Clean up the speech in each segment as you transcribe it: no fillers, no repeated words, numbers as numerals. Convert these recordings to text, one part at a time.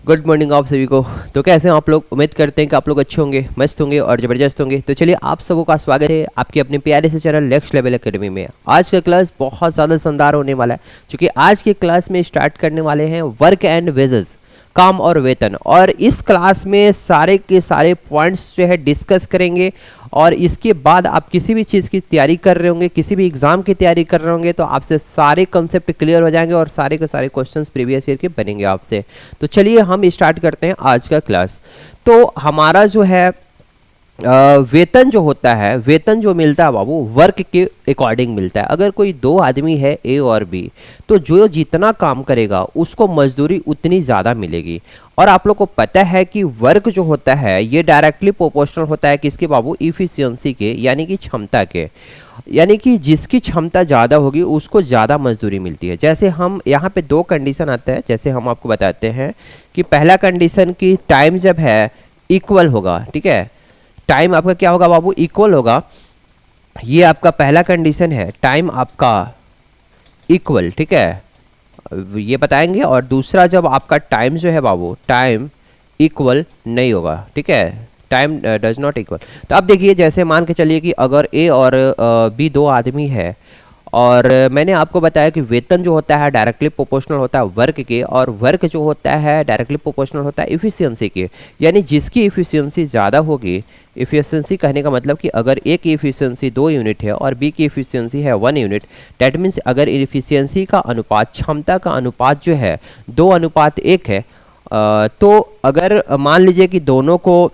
Good morning आप सभी को। तो कैसे हैं आप लोग? उम्मीद करते हैं कि आप लोग अच्छे होंगे, मस्त होंगे और ज़बरदस्त होंगे। तो चलिए आप सबों का स्वागत है आपके अपने प्यारे से चैनल नेक्स्ट लेवल एकेडमी में। आज का क्लास बहुत ज़्यादा शानदार होने वाला है, क्योंकि आज के क्लास में स्टार्ट करने वाले हैं वर्क एंड वेजेस, काम और वेतन। और इस क्लास में सारे के सारे पॉइंट्स जो है डिस्कस करेंगे। और इसके बाद आप किसी भी चीज़ की तैयारी कर रहे होंगे, किसी भी एग्जाम की तैयारी कर रहे होंगे, तो आपसे सारे कंसेप्ट क्लियर हो जाएंगे और सारे के सारे क्वेश्चंस प्रीवियस ईयर के बनेंगे आपसे। तो चलिए हम स्टार्ट करते हैं आज का क्लास। तो हमारा जो है वेतन जो होता है, वेतन जो मिलता है बाबू वर्क के अकॉर्डिंग मिलता है। अगर कोई दो आदमी है ए और बी, तो जो जितना काम करेगा उसको मजदूरी उतनी ज़्यादा मिलेगी। और आप लोग को पता है कि वर्क जो होता है ये डायरेक्टली प्रोपोर्शनल होता है किसके बाबू? इफिशियंसी के, यानी कि क्षमता के। यानी कि जिसकी क्षमता ज़्यादा होगी उसको ज़्यादा मजदूरी मिलती है। जैसे हम यहाँ पे दो कंडीशन आता है, जैसे हम आपको बताते हैं कि पहला कंडीशन की टाइम जब है इक्वल होगा, ठीक है, टाइम आपका क्या होगा बाबू? इक्वल होगा। ये आपका पहला कंडीशन है, टाइम आपका इक्वल, ठीक है, ये बताएंगे। और दूसरा जब आपका टाइम जो है बाबू, टाइम इक्वल नहीं होगा, ठीक है, टाइम डज नॉट इक्वल। तो अब देखिए, जैसे मान के चलिए कि अगर ए और बी दो आदमी है, और मैंने आपको बताया कि वेतन जो होता है डायरेक्टली प्रोपोर्शनल होता है वर्क के, और वर्क जो होता है डायरेक्टली प्रोपोर्शनल होता है इफिशियंसी के। यानी जिसकी इफिशियंसी ज़्यादा होगी, इफिशियंसी कहने का मतलब कि अगर ए की इफिशियंसी 2 यूनिट है और बी की इफिशियंसी है 1 यूनिट, डैट मीन्स अगर इफिशियंसी का अनुपात, क्षमता का अनुपात जो है 2:1 है, तो अगर मान लीजिए कि दोनों को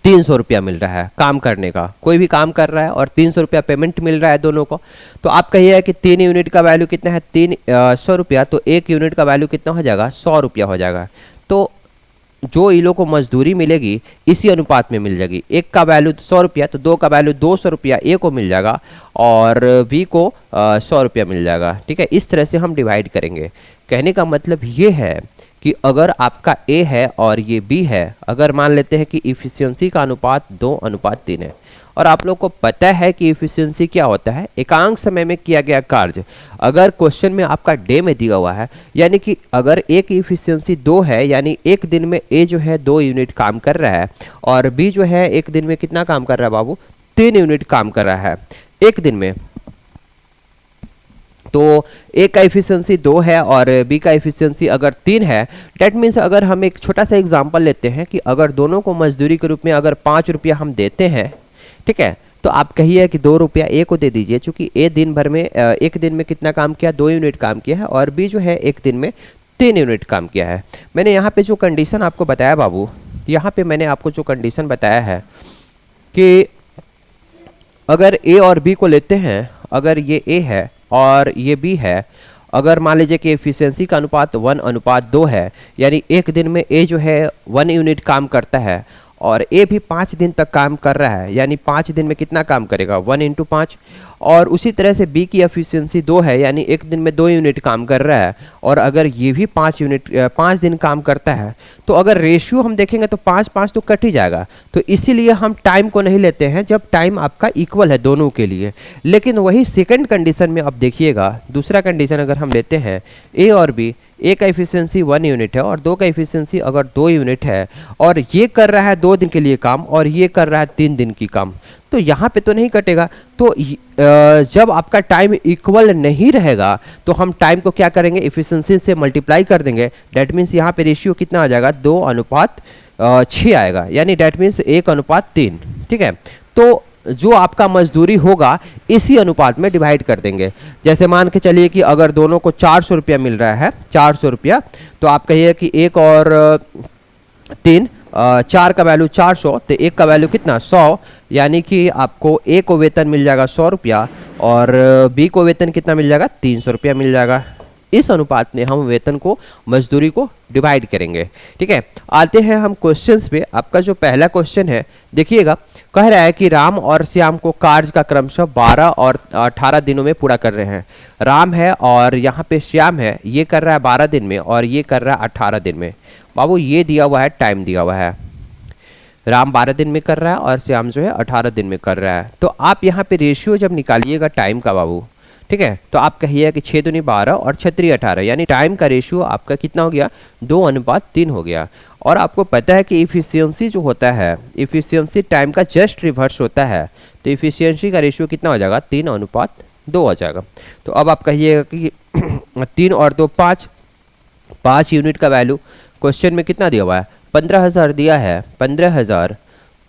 300 रुपया मिल रहा है काम करने का, कोई भी काम कर रहा है और 300 रुपया पेमेंट मिल रहा है दोनों को, तो आप कहिए कि 3 यूनिट का वैल्यू कितना है? 300 रुपया, तो 1 यूनिट का वैल्यू कितना हो जाएगा? 100 रुपया हो जाएगा। तो जो इन लोगों को मजदूरी मिलेगी इसी अनुपात में मिल जाएगी। एक का वैल्यू 100 रुपया, तो दो का वैल्यू 200 रुपया ए को मिल जाएगा और बी को 100 रुपया मिल जाएगा, ठीक है। इस तरह से हम डिवाइड करेंगे। कहने का मतलब ये है कि अगर आपका ए है और ये बी है, अगर मान लेते हैं कि इफिशियंसी का अनुपात 2:3 है, और आप लोग को पता है कि इफिशियंसी क्या होता है? एकांक समय में किया गया कार्य। अगर क्वेश्चन में आपका डे में दिया हुआ है, यानी कि अगर ए की इफिशियंसी 2 है, यानी एक दिन में ए जो है 2 यूनिट काम कर रहा है, और बी जो है एक दिन में कितना काम कर रहा है बाबू? 3 यूनिट काम कर रहा है एक दिन में। तो ए का इफिशियंसी 2 है और बी का इफिशियंसी अगर 3 है, डेट मीन्स अगर हम एक छोटा सा एग्जांपल लेते हैं कि अगर दोनों को मजदूरी के रूप में अगर 5 रुपया हम देते हैं, ठीक है, तो आप कहिए कि 2 रुपया ए को दे दीजिए, चूंकि ए दिन भर में एक दिन में कितना काम किया? 2 यूनिट काम किया है, और बी जो है एक दिन में 3 यूनिट काम किया है। मैंने यहाँ पे जो कंडीशन आपको बताया बाबू, यहाँ पे मैंने आपको जो कंडीशन बताया है कि अगर ए और बी को लेते हैं, अगर ये ए है और ये बी है, अगर मान लीजिए कि एफिशिएंसी का अनुपात 1:2 है, यानी एक दिन में ए जो है 1 यूनिट काम करता है और ए भी 5 दिन तक काम कर रहा है, यानी 5 दिन में कितना काम करेगा? 1 × 5। और उसी तरह से बी की एफिशिएंसी 2 है, यानी एक दिन में 2 यूनिट काम कर रहा है, और अगर ये भी 5 दिन काम करता है, तो अगर रेशियो हम देखेंगे तो 5-5 तो कट ही जाएगा। तो इसीलिए हम टाइम को नहीं लेते हैं जब टाइम आपका इक्वल है दोनों के लिए। लेकिन वही सेकंड कंडीशन में अब देखिएगा, दूसरा कंडीशन अगर हम लेते हैं, ए और बी, ए का इफिशियंसी 1 यूनिट है और 2 का इफिशियंसी अगर 2 यूनिट है, और ये कर रहा है 2 दिन के लिए काम और ये कर रहा है 3 दिन की काम, तो यहाँ पे तो नहीं कटेगा। तो जब आपका टाइम इक्वल नहीं रहेगा तो हम टाइम को क्या करेंगे? इफिशियंसी से मल्टीप्लाई कर देंगे। डैट मीन्स यहाँ पे रेशियो कितना आ जाएगा? 2:6 आएगा, यानी डैट मीन्स 1:3, ठीक है। तो जो आपका मजदूरी होगा इसी अनुपात में डिवाइड कर देंगे। जैसे मान के चलिए कि अगर दोनों को 400 रुपया मिल रहा है, 400 रुपया, तो आप कहिए कि 1 और 3, 4 का वैल्यू 400, तो 1 का वैल्यू कितना? 100, यानी कि आपको ए को वेतन मिल जाएगा 100 रुपया और बी को वेतन कितना मिल जाएगा? 300 रुपया मिल जाएगा। इस अनुपात में हम वेतन को, मजदूरी को डिवाइड करेंगे, ठीक है। आते हैं हम क्वेश्चंस पे। आपका जो पहला क्वेश्चन है देखिएगा, कह रहा है कि राम और श्याम को कार्य का क्रमशः 12 और 18 दिनों में पूरा कर रहे हैं। राम है और यहाँ पे श्याम है, ये कर रहा है 12 दिन में और ये कर रहा है 18 दिन में। बाबू ये दिया हुआ है, टाइम दिया हुआ है, राम 12 दिन में कर रहा है और श्याम जो है 18 दिन में कर रहा है। तो आप यहाँ पे रेशियो जब निकालिएगा टाइम का बाबू, ठीक है। तो आप कहिए कि 6 दूनी 12 और 6 3 18, यानी टाइम का रेशियो आपका कितना हो गया, 2:3 हो गया। और आपको पता है कि इफिशियंसी जो होता है, इफिशियंसी टाइम का जस्ट रिवर्स होता है, तो इफिशियंसी का रेशियो कितना हो जाएगा, 3:2 हो जाएगा। तो अब आप कहिएगा कि 3 और 2 5, 5 यूनिट का वैल्यू क्वेश्चन में कितना दिया हुआ है, 15,000 दिया है, 15,000।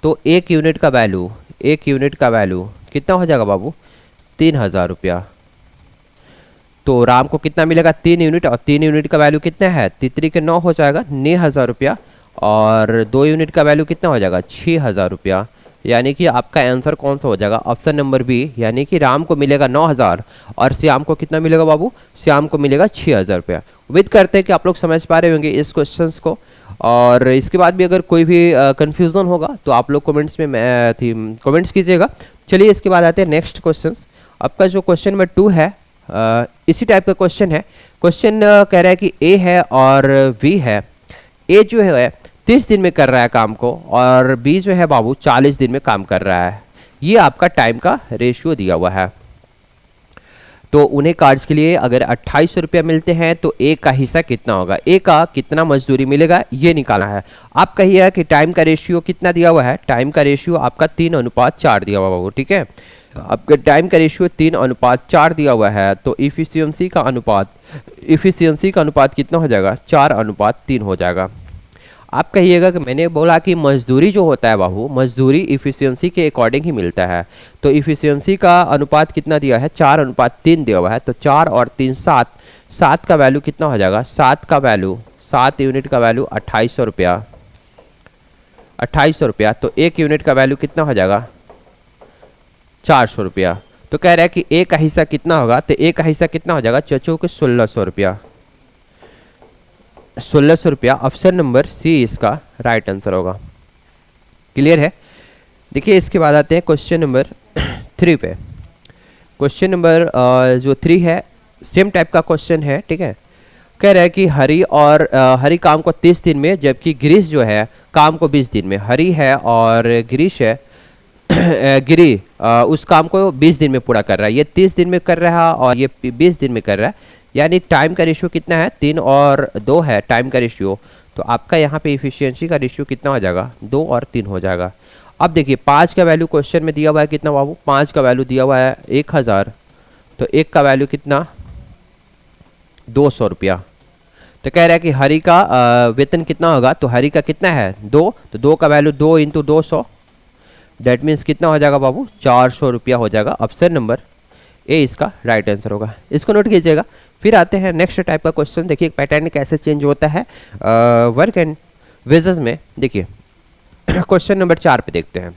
तो 1 यूनिट का वैल्यू, 1 यूनिट का वैल्यू कितना हो जाएगा बाबू, 3,000 रुपया। तो राम को कितना मिलेगा, 3 यूनिट, और 3 यूनिट का वैल्यू कितना है, तितरी के 9 हो जाएगा, 9,000 रुपया। और 2 यूनिट का वैल्यू कितना हो जाएगा, 6,000 रुपया। यानी कि आपका आंसर कौन सा हो जाएगा, ऑप्शन नंबर बी, यानी कि राम को मिलेगा 9,000 और श्याम को कितना मिलेगा बाबू, श्याम को मिलेगा 6,000 रुपया। उम्मीद करते हैं कि आप लोग समझ पा रहे होंगे इस क्वेश्चन को। और इसके बाद भी अगर कोई भी कन्फ्यूज़न होगा तो आप लोग कमेंट्स में कमेंट्स कीजिएगा। चलिए इसके बाद आते हैं नेक्स्ट क्वेश्चन। आपका जो क्वेश्चन नंबर 2 है, इसी टाइप का क्वेश्चन है। क्वेश्चन कह रहा है कि ए है और बी है। ए जो है 30 दिन में कर रहा है काम को, और बी जो है बाबू 40 दिन में काम कर रहा है। ये आपका टाइम का रेशियो दिया हुआ है। तो उन्हें कार्ड्स के लिए अगर 2800 रुपया मिलते हैं तो ए का हिस्सा कितना होगा, ए का कितना मजदूरी मिलेगा, ये निकालना है। आप कहिए कि टाइम का रेशियो कितना दिया हुआ है, टाइम का रेशियो आपका 3:4 दिया हुआ बाबू, ठीक है। आपका टाइम का रेशियो 3:4 दिया हुआ है, तो इफिशियंसी का अनुपात कितना हो जाएगा, 4:3 हो जाएगा। आप कहिएगा कि मैंने बोला कि मजदूरी जो होता है बाबू, मजदूरी इफिशियंसी के अकॉर्डिंग ही मिलता है। तो इफिशियंसी का अनुपात कितना दिया है, 4:3 दिया हुआ है। तो 4 और 3 7, 7 का वैल्यू कितना हो जाएगा, 7 का वैल्यू, 7 यूनिट का वैल्यू 2800 रुपया, 2800 रुपया। तो 1 यूनिट का वैल्यू कितना हो जाएगा, 400 रुपया। तो कह रहा है कि ए का हिस्सा कितना होगा, तो ए का हिस्सा कितना हो जाएगा, चचो के 1600 रुपया, 1600 रुपया। ऑप्शन नंबर सी इसका राइट आंसर होगा। क्लियर है। देखिए इसके बाद आते हैं क्वेश्चन नंबर 3 पे। क्वेश्चन नंबर जो 3 है सेम टाइप का क्वेश्चन है, ठीक है। कह रहा है कि हरी काम को 30 दिन में, जबकि गिरीश जो है काम को 20 दिन में। हरी है और गिरीश है गिरी उस काम को 20 दिन में पूरा कर रहा है। ये 30 दिन में कर रहा है और ये 20 दिन में कर रहा है। यानी टाइम का रेशियो कितना है, 3 और 2 है टाइम का रेशियो। तो आपका यहाँ पे इफिशियंसी का रेशियो कितना हो जाएगा, 2 और 3 हो जाएगा। अब देखिए 5 का वैल्यू क्वेश्चन में दिया हुआ है कितना बाबू, 5 का वैल्यू दिया हुआ है 1000। तो 1 का वैल्यू कितना, 200 रुपया। तो कह रहा है कि हरी का वेतन कितना होगा, तो हरी का कितना है 2, तो 2 का वैल्यू 2 × 200, डेट मीन्स कितना हो जाएगा बाबू, 400 रुपया हो जाएगा। ऑप्शन नंबर ए इसका राइट आंसर होगा। इसको नोट कीजिएगा। फिर आते हैं नेक्स्ट टाइप का क्वेश्चन। देखिए पैटर्न कैसे चेंज होता है वर्क एंड वेजेस में। देखिए क्वेश्चन नंबर 4 पे देखते हैं।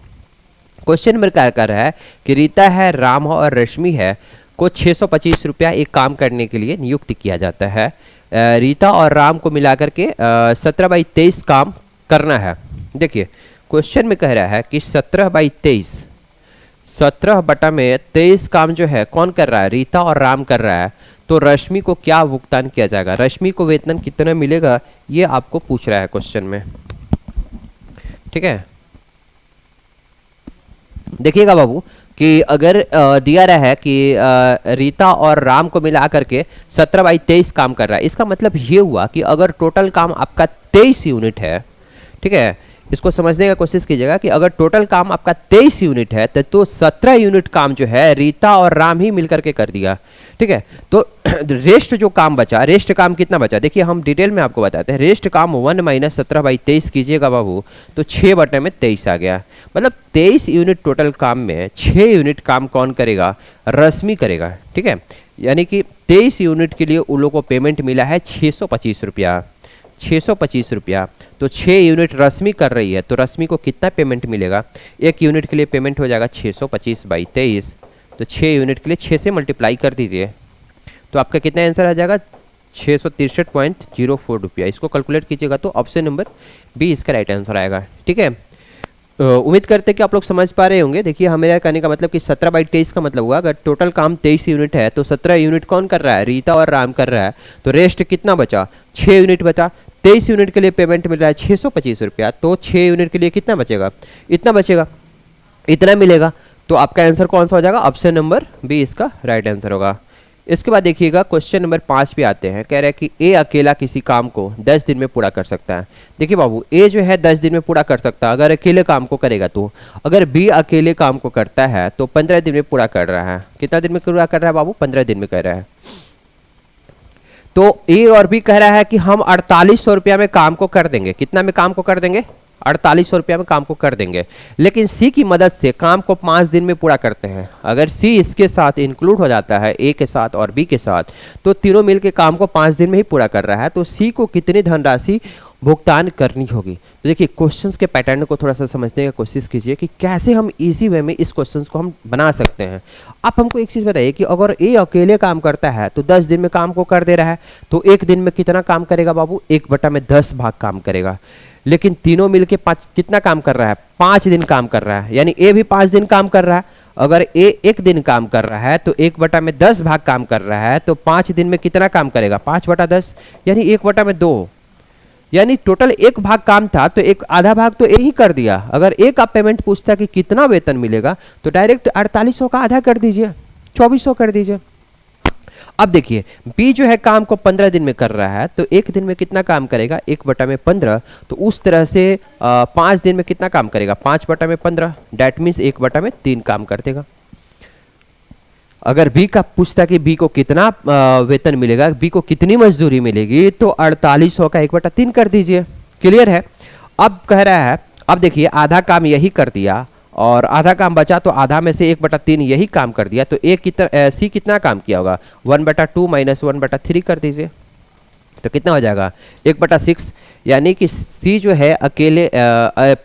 क्वेश्चन नंबर क्या कर रहा है कि रीता है, राम और रश्मि है को 625 रुपया एक काम करने के लिए नियुक्त किया जाता है। रीता और राम को मिलाकर के 17/23 काम करना है। देखिए क्वेश्चन में कह रहा है कि 17/23, 17/23 काम जो है कौन कर रहा है, रीता और राम कर रहा है। तो रश्मि को क्या भुगतान किया जाएगा, रश्मि को वेतन कितना मिलेगा, ये आपको पूछ रहा है क्वेश्चन में, ठीक है। देखिएगा बाबू कि अगर दिया रहा है कि रीता और राम को मिला करके 17/23 काम कर रहा है, इसका मतलब ये हुआ कि अगर टोटल काम आपका 23 यूनिट है, ठीक है। इसको समझने का कोशिश कीजिएगा कि अगर टोटल काम आपका 23 यूनिट है तो 17 यूनिट काम जो है रीता और राम ही मिलकर के कर दिया, ठीक है। तो रेस्ट जो काम बचा, रेस्ट काम कितना बचा, देखिए हम डिटेल में आपको बताते हैं। रेस्ट काम 1 - 17/23 कीजिएगा बाबू, तो 6/23 आ गया। मतलब 23 यूनिट टोटल काम में 6 यूनिट काम कौन करेगा, रश्मि करेगा, ठीक है। यानी कि 23 यूनिट के लिए उन लोगों को पेमेंट मिला है 625 रुपया, 625 रुपया। तो 6 यूनिट रश्मि कर रही है, तो रश्मि को कितना पेमेंट मिलेगा, 1 यूनिट के लिए पेमेंट हो जाएगा 625/23। तो 6 यूनिट के लिए 6 से मल्टीप्लाई कर दीजिए, तो आपका कितना आंसर आ जाएगा, 663.04 रुपया। इसको कैलकुलेट कीजिएगा तो ऑप्शन नंबर बी इसका राइट आंसर आएगा, ठीक है। उम्मीद करते हैं कि आप लोग समझ पा रहे होंगे। देखिए हमें कहने का मतलब कि 17/23 का मतलब हुआ अगर टोटल काम 23 यूनिट है तो 17 यूनिट कौन कर रहा है, रीता और राम कर रहा है। तो रेस्ट कितना बचा, 6 यूनिट बचा। 23 यूनिट के लिए पेमेंट मिल रहा है 625 रुपया, तो 6 यूनिट के लिए कितना बचेगा, इतना बचेगा, इतना मिलेगा। तो आपका आंसर कौन सा हो जाएगा, ऑप्शन नंबर बी इसका राइट आंसर होगा। इसके बाद देखिएगा क्वेश्चन नंबर 5 पे आते हैं। कह रहे हैं कि ए अकेला किसी काम को 10 दिन में पूरा कर सकता है। देखिए बाबू, ए जो है 10 दिन में पूरा कर सकता है अगर अकेले काम को करेगा तो। अगर बी अकेले काम को करता है तो 15 दिन में पूरा कर रहा है। कितना दिन में पूरा कर रहा है बाबू? 15 दिन में कर रहा है। तो ए और बी कह रहा है कि हम 4800 रुपया में काम को कर देंगे। कितना में काम को कर देंगे? 4800 रुपया में काम को कर देंगे। लेकिन सी की मदद से काम को 5 दिन में पूरा करते हैं। अगर सी इसके साथ इंक्लूड हो जाता है, ए के साथ और बी के साथ, तो तीनों मिलके काम को 5 दिन में ही पूरा कर रहा है। तो सी को कितनी धनराशि भुगतान करनी होगी? तो देखिए क्वेश्चंस के पैटर्न को थोड़ा सा समझने की कोशिश कीजिए कि कैसे हम इजी वे में इस क्वेश्चंस को हम बना सकते हैं। आप हमको एक चीज़ बताइए कि अगर ए अकेले काम करता है तो 10 दिन में काम को कर दे रहा है, तो एक दिन में कितना काम करेगा बाबू? 1/10 भाग काम करेगा। लेकिन तीनों मिलके कितना काम कर रहा है? 5 दिन काम कर रहा है। यानी ए भी 5 दिन काम कर रहा है। अगर ए एक दिन काम कर रहा है तो 1/10 भाग काम कर रहा है, तो 5 दिन में कितना काम करेगा? 5/10 यानी 1/2। यानी टोटल एक भाग काम था तो एक आधा भाग तो ए ही कर दिया। अगर ए का पेमेंट पूछता कि कितना वेतन मिलेगा तो डायरेक्ट 4800 का आधा कर दीजिए, 2400 कर दीजिए। अब देखिए बी जो है काम को 15 दिन में कर रहा है, तो एक दिन में कितना काम करेगा? 1/15। तो उस तरह से 5 दिन में कितना काम करेगा? 5/15। डेट मीन्स 1/3 काम कर देगा। अगर बी का पूछता कि बी को कितना वेतन मिलेगा, बी को कितनी मजदूरी मिलेगी, तो 4800 का 1/3 कर दीजिए। क्लियर है? अब कह रहा है, अब देखिए आधा काम यही कर दिया और आधा काम बचा, तो आधा में से 1/3 यही काम कर दिया, तो सी कितना काम किया होगा? 1/2 माइनस 1/3 कर दीजिए, तो कितना हो जाएगा? 1/6। यानी कि सी जो है अकेले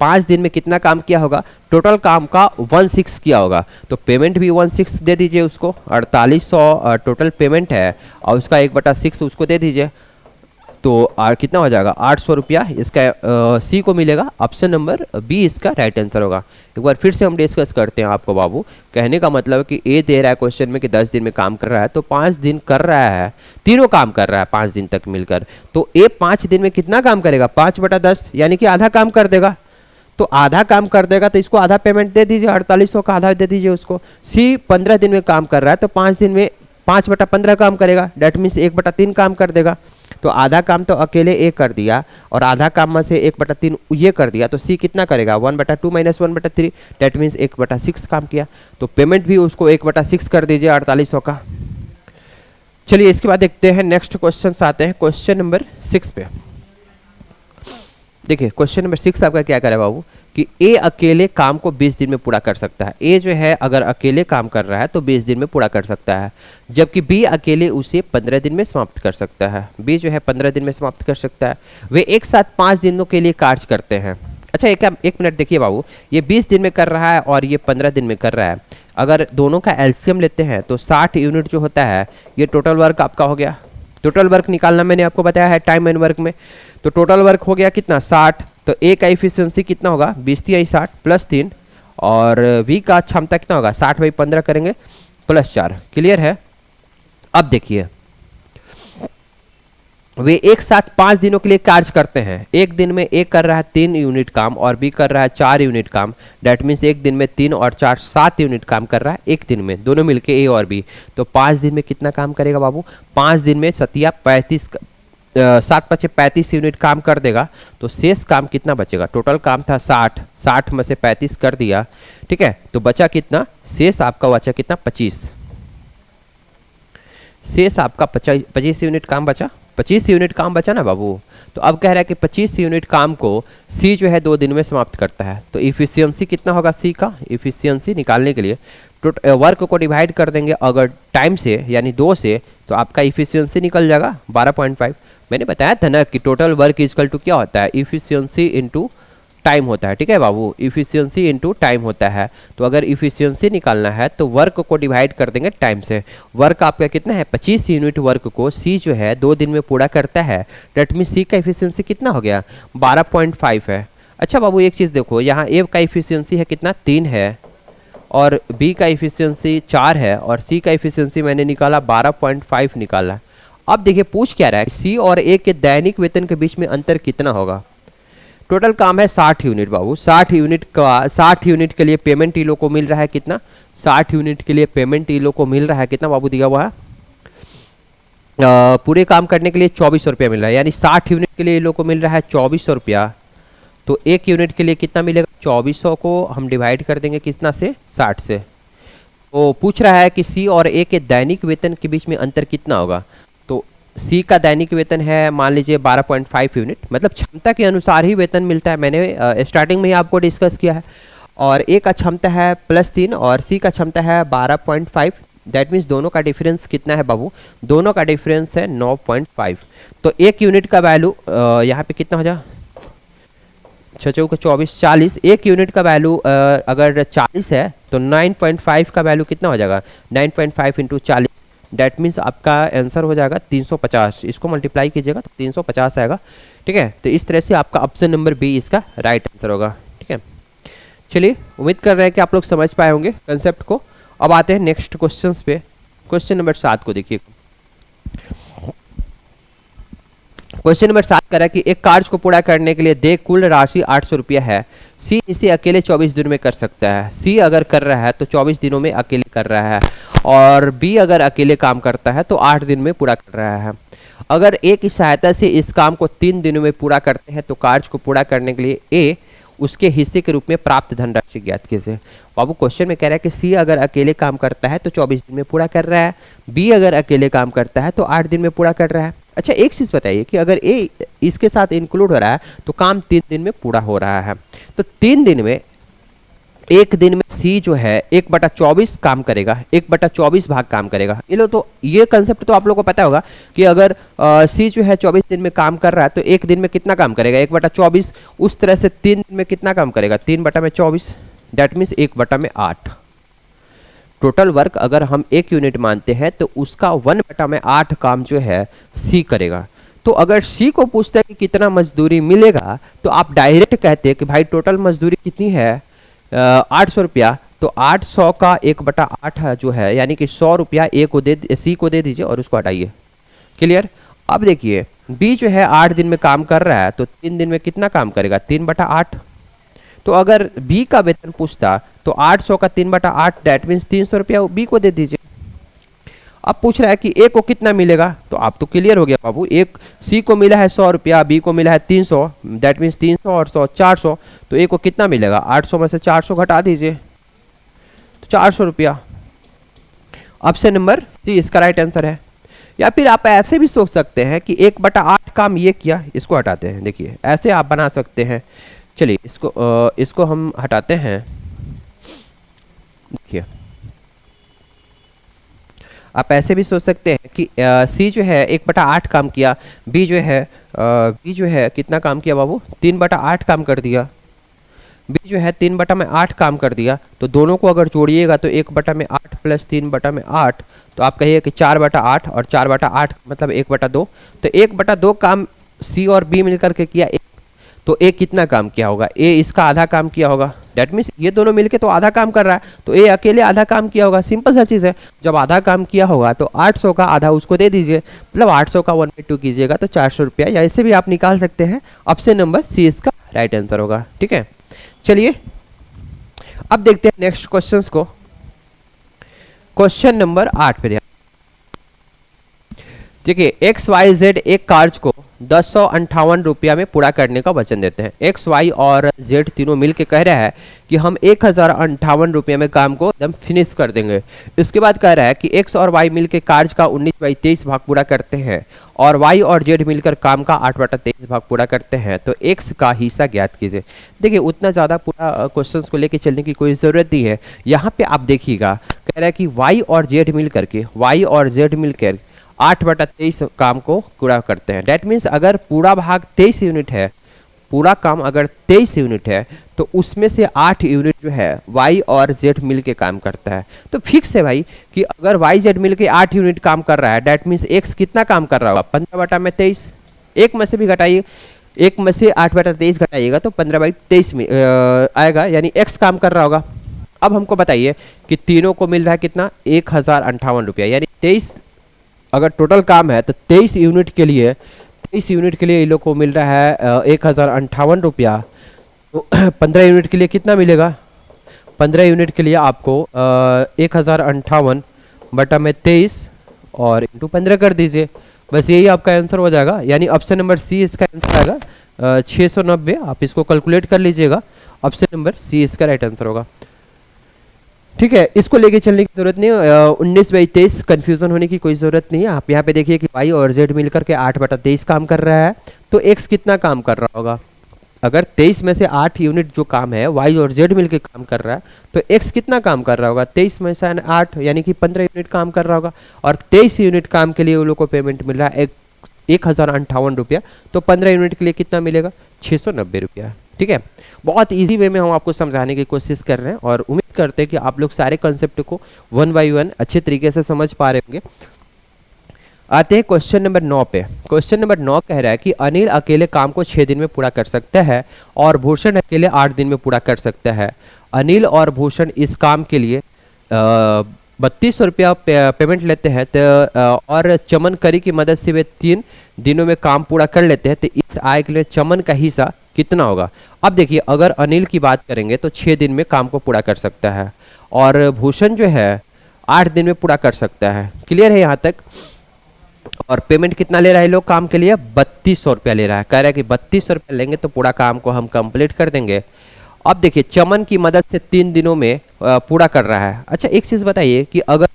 5 दिन में कितना काम किया होगा? टोटल काम का 1/6 किया होगा। तो पेमेंट भी 1/6 दे दीजिए उसको। 4800 टोटल पेमेंट है और उसका 1/6 उसको दे दीजिए, तो कितना हो जाएगा? 800 रुपया इसका सी को मिलेगा। ऑप्शन नंबर बी इसका राइट आंसर होगा। एक बार फिर से हम डिस्कस करते हैं आपको बाबू। कहने का मतलब है कि ए दे रहा है क्वेश्चन में कि 10 दिन में काम कर रहा है, तो 5 दिन कर रहा है, तीनों काम कर रहा है 5 दिन तक मिलकर। तो ए 5 दिन में कितना काम करेगा? 5/10 यानी कि आधा काम कर देगा। तो आधा काम कर देगा तो इसको आधा पेमेंट दे दीजिए, 4800 का आधा दे दीजिए उसको। सी 15 दिन में काम कर रहा है तो 5 दिन में 5/15 काम करेगा। डेट मीन्स 1/3 काम कर देगा। तो आधा काम तो अकेले ए कर दिया और आधा काम में से 1/3 ये कर दिया, तो सी कितना करेगा? 1/2 माइनस 1/3, डेट मीन्स 1/6 काम किया। तो पेमेंट भी उसको 1/6 कर दीजिए 4800 का। चलिए इसके बाद देखते हैं नेक्स्ट क्वेश्चन आते हैं क्वेश्चन नंबर 6 पे। देखिए क्वेश्चन नंबर 6 आपका क्या करे बाबू कि ए अकेले काम को 20 दिन में पूरा कर सकता है। ए जो है अगर अकेले काम कर रहा है तो 20 दिन में पूरा कर सकता है, जबकि बी अकेले उसे 15 दिन में समाप्त कर सकता है। बी जो है 15 दिन में समाप्त कर सकता है। वे एक साथ 5 दिनों के लिए कार्य करते हैं। अच्छा एक मिनट देखिए बाबू, ये 20 दिन में कर रहा है और ये 15 दिन में कर रहा है। अगर दोनों का एलसीएम लेते हैं तो 60 यूनिट जो होता है ये टोटल वर्क आपका हो गया। टोटल वर्क निकालना मैंने आपको बताया है टाइम एंड वर्क में। तो टोटल वर्क हो गया कितना? 60। तो ए का इफिशियंसी कितना होगा? 20×60 प्लस 3, और वी का क्षमता कितना होगा? 60/15 करेंगे प्लस 4। क्लियर है? अब देखिए वे एक साथ 5 दिनों के लिए कार्य करते हैं। एक दिन में ए कर रहा है 3 यूनिट काम और बी कर रहा है 4 यूनिट काम। डेट मीन्स एक दिन में 3 और 4 7 यूनिट काम कर रहा है एक दिन में, दोनों मिलके ए और बी। तो 5 दिन में कितना काम करेगा बाबू? 5 दिन में 7×5 = 35 यूनिट काम कर देगा। तो शेष काम कितना बचेगा? टोटल काम था 60 में से 35 कर दिया, ठीक है, तो बचा कितना? शेष आपका बचा कितना? 25। शेष आपका 25 यूनिट काम बचा। 25 यूनिट काम बचा ना बाबू। तो अब कह रहा है कि 25 यूनिट काम को सी जो है 2 दिन में समाप्त करता है। तो इफिशियंसी कितना होगा सी का? इफिशियंसी निकालने के लिए वर्क को डिवाइड कर देंगे अगर टाइम से यानी 2 से, तो आपका इफिशियंसी निकल जाएगा 12.5। मैंने बताया था ना कि टोटल वर्क इक्वल टू क्या होता है? इफिशियंसी इंटू टाइम होता है। ठीक है बाबू, इफिशियंसी इंटू टाइम होता है। तो अगर इफिशियंसी निकालना है तो वर्क को डिवाइड कर देंगे टाइम से। वर्क आपका कितना है? 25 यूनिट वर्क को सी जो है 2 दिन में पूरा करता है। डेट मीन सी का इफिशियंसी कितना हो गया? 12.5 है। अच्छा बाबू एक चीज़ देखो, यहाँ ए का इफिशियंसी है कितना? 3 है, और बी का इफिशियंसी 4 है, और सी का इफिशियंसी मैंने निकाला 12.5 निकाला। अब देखिए पूछ क्या रहा है, सी और ए के दैनिक वेतन के बीच में अंतर कितना होगा? टोटल काम है 60 यूनिट बाबू। 60 यूनिट के लिए पेमेंट इन लोग को मिल रहा है कितना? 60 यूनिट के लिए पेमेंट इन लोग को मिल रहा है कितना बाबू? दिया हुआ है पूरे काम करने के लिए 2400 रुपया मिल रहा है, यानी 60 यूनिट के लिए इन लोग को मिल रहा है 2400 रुपया। तो एक यूनिट के लिए कितना मिलेगा, 2400 को हम डिवाइड कर देंगे कितना से, 60 से। तो पूछ रहा है कि सी और ए के दैनिक वेतन के बीच में अंतर कितना होगा। तो सी का दैनिक वेतन है मान लीजिए 12.5 यूनिट, मतलब क्षमता के अनुसार ही वेतन मिलता है, मैंने स्टार्टिंग में ही आपको डिस्कस किया है। और ए का क्षमता है +3 और सी का क्षमता है 12.5। दैट मीन्स दोनों का डिफरेंस कितना है बाबू, दोनों का डिफरेंस है 9.5। तो एक यूनिट का वैल्यू यहाँ पे कितना हो जाए, 6 का 24 40। एक यूनिट का वैल्यू अगर 40 है तो 9.5 का वैल्यू कितना हो जाएगा, 9.5 इंटू 40। डैट मीन्स आपका आंसर हो जाएगा 350। इसको मल्टीप्लाई कीजिएगा तो 350 आएगा। ठीक है, तो इस तरह से आपका ऑप्शन नंबर बी इसका राइट आंसर होगा। ठीक है, चलिए उम्मीद कर रहे हैं कि आप लोग समझ पाए होंगे कंसेप्ट को। अब आते हैं नेक्स्ट क्वेश्चंस पे। क्वेश्चन नंबर 7 को देखिए। क्वेश्चन नंबर 7 कह रहा है कि एक कार्य को पूरा करने के लिए दे कुल राशि 800 रुपया है। सी इसे अकेले 24 दिन में कर सकता है। सी अगर कर रहा है तो 24 दिनों में अकेले कर रहा है, और बी अगर अकेले काम करता है तो 8 दिन में पूरा कर रहा है। अगर ए की सहायता से इस काम को 3 दिनों में पूरा करते हैं तो कार्य को पूरा करने के लिए ए उसके हिस्से के रूप में प्राप्त धनराशि ज्ञात कीजिए। बाबू क्वेश्चन में कह रहा है कि सी अगर अकेले काम करता है तो 24 दिन में पूरा कर रहा है, बी अगर अकेले काम करता है तो 8 दिन में पूरा कर रहा है। अच्छा एक चीज़ बताइए कि अगर ए इसके साथ इंक्लूड हो रहा है तो काम 3 दिन में पूरा हो रहा है। तो 3 दिन में, एक दिन में सी जो है 1/24 काम करेगा, 1/24 भाग काम करेगा। ये लो, तो ये कंसेप्ट तो आप लोगों को पता होगा कि अगर सी जो है 24 दिन में काम कर रहा है तो एक दिन में कितना काम करेगा, 1/24। उस तरह से 3 दिन में कितना काम करेगा, 3/24। That means 1/8। टोटल वर्क अगर हम 1 यूनिट मानते हैं तो उसका 1/8 काम जो है सी करेगा। तो अगर सी को पूछता है कि कितना मजदूरी मिलेगा तो आप डायरेक्ट कहते हैं कि भाई टोटल मजदूरी कितनी है, 800 रुपया। तो 800 का 1/8 जो है, यानी कि 100 रुपया ए को सी को दे दीजिए और उसको हटाइए। क्लियर। अब देखिए बी जो है 8 दिन में काम कर रहा है तो 3 दिन में कितना काम करेगा, 3/8। तो अगर बी का वेतन पूछता तो 800 का 3/8 डैट मीन्स 300 रुपया बी को दे दीजिए। अब पूछ रहा है कि ए को कितना मिलेगा, तो आप तो क्लियर हो गया बाबू। एक सी को मिला है 100 रुपया, बी को मिला है 300, दैट मीन्स 300 और 100 400। तो ए को कितना मिलेगा, 800 में से 400 घटा दीजिए तो 400 रुपया। ऑप्शन नंबर सी इसका राइट आंसर है। या फिर आप ऐसे भी सोच सकते हैं कि 1/8 काम ये किया, इसको हटाते हैं। देखिए ऐसे आप बना सकते हैं। चलिए इसको हम हटाते हैं। देखिए आप ऐसे भी सोच सकते हैं कि सी जो है 1/8 काम किया, बी जो है कितना काम किया बाबू, 3/8 काम कर दिया। बी जो है 3/8 काम कर दिया। तो दोनों को अगर जोड़िएगा तो 1/8 प्लस 3/8, तो आप कहिए कि 4/8 और 4/8 मतलब 1/2। तो 1/2 काम सी और बी मिलकर के किया। तो ए कितना काम किया होगा, ए इसका आधा काम किया होगा। डेट मीन्स ये दोनों मिलके तो आधा काम कर रहा है, तो ए अकेले आधा काम किया होगा। सिंपल सा चीज़ है, जब आधा काम किया होगा तो 800 का आधा उसको दे दीजिए, मतलब 800 का 1/2 कीजिएगा तो 400 रुपया, या ऐसे भी आप निकाल सकते हैं। ऑप्शन नंबर सी इसका राइट आंसर होगा। ठीक है, चलिए अब देखते हैं नेक्स्ट क्वेश्चन को। क्वेश्चन नंबर 8 पे देखिए, XYZ एक कार्य को 1058 रुपया में पूरा करने का वचन देते हैं। एक्स वाई और जेड तीनों मिलके कह रहा है कि हम 1058 रुपये में काम को एकदम फिनिश कर देंगे। इसके बाद कह रहा है कि एक्स और वाई मिलकर कार्य का 19/23 भाग पूरा करते हैं और वाई और जेड मिलकर काम का 8/23 भाग पूरा करते हैं, तो एक्स का हिस्सा ज्ञात कीजिए। देखिए उतना ज़्यादा पूरा क्वेश्चन को लेके चलने की कोई ज़रूरत नहीं है। यहाँ पे आप देखिएगा कह रहा है कि वाई और जेड मिलकर 8/23 काम को पूरा करते हैं। डेट मीन्स अगर पूरा भाग 23 यूनिट है, पूरा काम अगर 23 यूनिट है तो उसमें से 8 यूनिट जो है वाई और जेड मिल के काम करता है। तो फिक्स है भाई कि अगर वाई जेड मिल के 8 यूनिट काम कर रहा है, डेट मीन्स एक्स कितना काम कर रहा होगा, 15/23। एक में से भी घटाइए, एक में से 8/23 घटाइएगा तो 15/23 में आएगा, यानी एक्स काम कर रहा होगा। अब हमको बताइए कि तीनों को मिल रहा है कितना, 1058 रुपया, यानी 23 अगर टोटल काम है तो 23 यूनिट के लिए इन लोग को मिल रहा है 1058 रुपया। तो 15 यूनिट के लिए कितना मिलेगा, 15 यूनिट के लिए आपको 1058/23 और इंटू 15 कर दीजिए बस यही आपका आंसर हो जाएगा, यानी ऑप्शन नंबर सी इसका आंसर आएगा 690। आप इसको कैलकुलेट कर लीजिएगा, ऑप्शन नंबर सी इसका राइट आंसर होगा। ठीक है, इसको लेके चलने की जरूरत नहीं है, 19/23 कंफ्यूजन होने की कोई जरूरत नहीं है। आप यहाँ पे देखिए कि वाई और जेड मिलकर के 8/23 काम कर रहा है, तो एक्स कितना काम कर रहा होगा? अगर 23 में से 8 यूनिट जो काम है वाई और जेड मिलकर काम कर रहा है, तो एक्स कितना काम कर रहा होगा? 23 में से 8 यानी कि 15 यूनिट काम कर रहा होगा, और 23 यूनिट काम के लिए उन लोग को पेमेंट मिल रहा है 1058 रुपया। तो 15 यूनिट के लिए कितना मिलेगा? 690 रुपया। ठीक है, बहुत इजी वे में हम आपको समझाने की कोशिश कर रहे हैं, और उम्मीद करते हैं कि आप लोग सारे कॉन्सेप्ट को वन बाय वन अच्छे तरीके से समझ पा रहे होंगे। आते हैं क्वेश्चन नंबर 9 पे। क्वेश्चन नंबर 9 कह रहा है कि अनिल अकेले काम को 6 दिन में पूरा कर सकता है और भूषण अकेले 8 दिन में पूरा कर सकता है। अनिल और भूषण इस काम के लिए 3200 रुपया पेमेंट लेते हैं, तो और चमन करी की मदद से वे 3 दिनों में काम पूरा कर लेते हैं, तो इस आय के लिए चमन का हिस्सा कितना होगा? अब देखिए, अगर अनिल की बात करेंगे तो 6 दिन में काम को पूरा कर सकता है, और भूषण जो है 8 दिन में पूरा कर सकता है। क्लियर है यहाँ तक? और पेमेंट कितना ले रहा है लोग काम के लिए? 3200 रुपया ले रहा है। कह रहा है कि 3200 रुपया लेंगे तो पूरा काम को हम कंप्लीट कर देंगे। अब देखिए, चमन की मदद से 3 दिनों में पूरा कर रहा है। अच्छा, एक चीज़ बताइए कि अगर